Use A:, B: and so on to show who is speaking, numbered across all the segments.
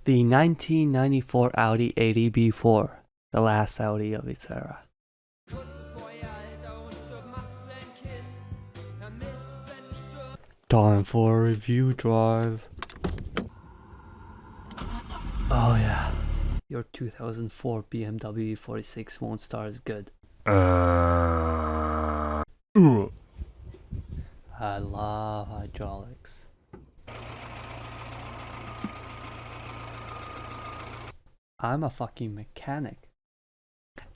A: The 1994 Audi 80 B4, the last Audi of its era. Time for a review drive. Oh yeah, your 2004 BMW E46 won't start as good. I love hydraulics. I'm a fucking mechanic.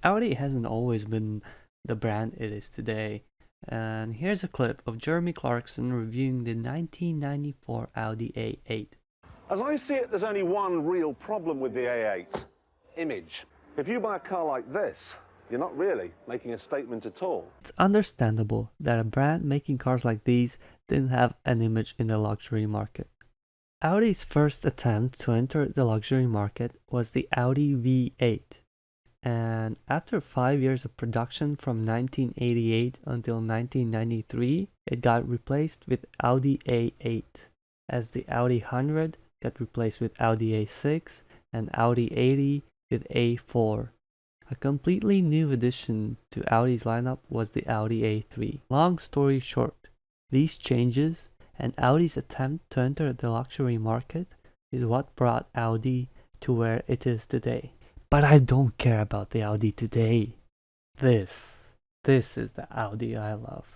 A: Audi hasn't always been the brand it is today. And here's a clip of Jeremy Clarkson reviewing the 1994 Audi A8.
B: As I see it, there's only one real problem with the A8. Image. If you buy a car like this, you're not really making a statement at all.
A: It's understandable that a brand making cars like these didn't have an image in the luxury market. Audi's first attempt to enter the luxury market was the Audi V8. And after 5 years of production from 1988 until 1993, it got replaced with Audi A8, as the Audi 100 got replaced with Audi A6 and Audi 80 with A4. A completely new addition to Audi's lineup was the Audi A3. Long story short, these changes and Audi's attempt to enter the luxury market is what brought Audi to where it is today. But I don't care about the Audi today. This is the Audi I love.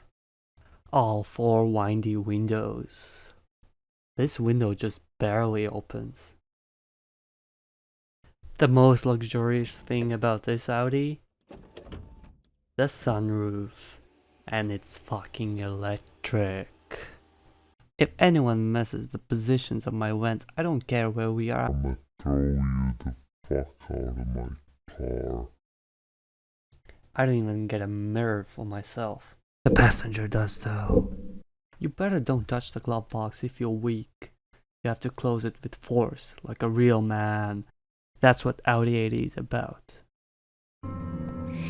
A: All 4 windy windows. This window just barely opens. The most luxurious thing about this Audi? The sunroof. And it's fucking electric. If anyone messes the positions of my vents, I don't care where we are.
C: I'ma throw you the fuck out of my car.
A: I don't even get a mirror for myself. The passenger does though. You better don't touch the glove box if you're weak. You have to close it with force, like a real man. That's what Audi 80 is about.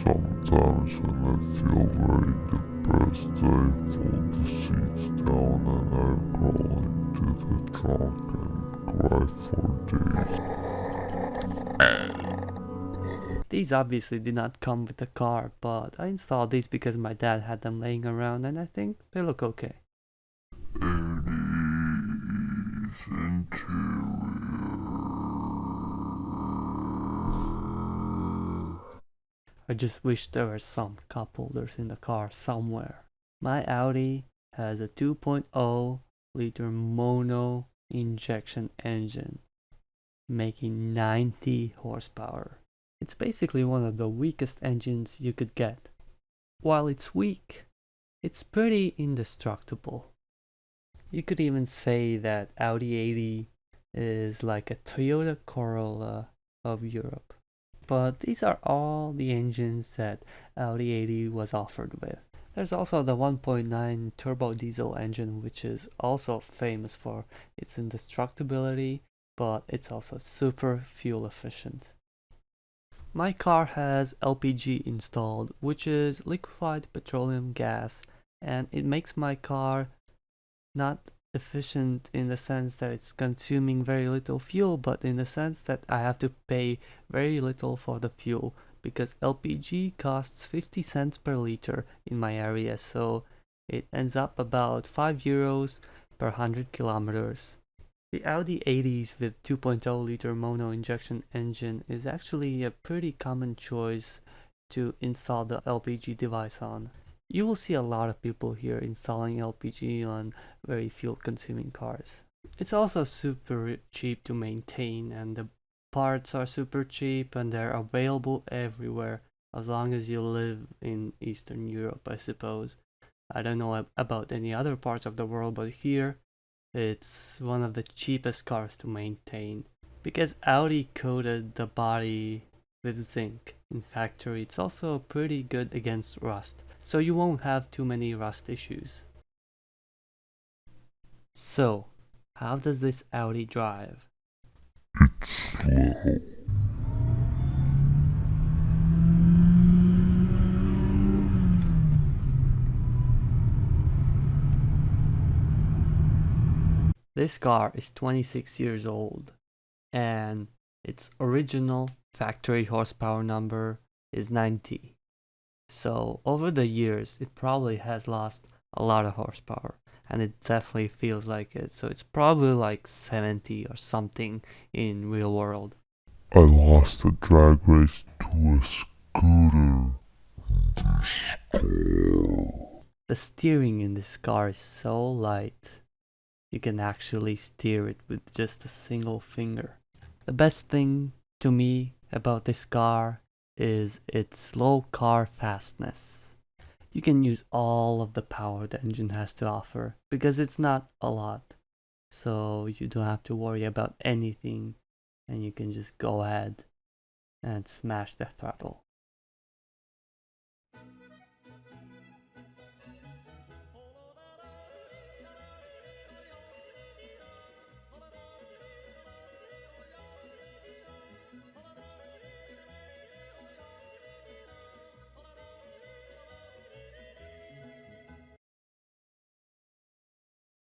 C: Sometimes when I feel very depressed, I fold the seats down and I crawl into the trunk and cry for days.
A: These obviously did not come with the car, but I installed these because my dad had them laying around and I think they look okay.
C: 80s interior.
A: I just wish there were some cup holders in the car somewhere. My Audi has a 2.0 liter mono injection engine, making 90 horsepower. It's basically one of the weakest engines you could get. While it's weak, it's pretty indestructible. You could even say that Audi 80 is like a Toyota Corolla of Europe. But these are all the engines that Audi 80 was offered with. There's also the 1.9 turbo diesel engine, which is also famous for its indestructibility, but it's also super fuel efficient. My car has LPG installed, which is liquefied petroleum gas, and it makes my car not efficient in the sense that it's consuming very little fuel, but in the sense that I have to pay very little for the fuel because LPG costs 50 cents per liter in my area, so it ends up about 5 euros per 100 kilometers. The Audi 80s with 2.0 liter mono injection engine is actually a pretty common choice to install the LPG device on. You will see a lot of people here installing LPG on very fuel consuming cars. It's also super cheap to maintain and the parts are super cheap and they're available everywhere as long as you live in Eastern Europe, I suppose. I don't know about any other parts of the world, but here it's one of the cheapest cars to maintain because Audi coated the body with zinc in factory. It's also pretty good against rust, so you won't have too many rust issues. So, how does this Audi drive?
C: It's slow.
A: This car is 26 years old, and its original factory horsepower number is 90. So over the years, it probably has lost a lot of horsepower, and it definitely feels like it. So it's probably like 70 or something in real world.
C: I lost a drag race to a scooter.
A: The steering in this car is so light, you can actually steer it with just a single finger. The best thing to me about this car is its low car fastness. You can use all of the power the engine has to offer because it's not a lot. So you don't have to worry about anything and you can just go ahead and smash the throttle.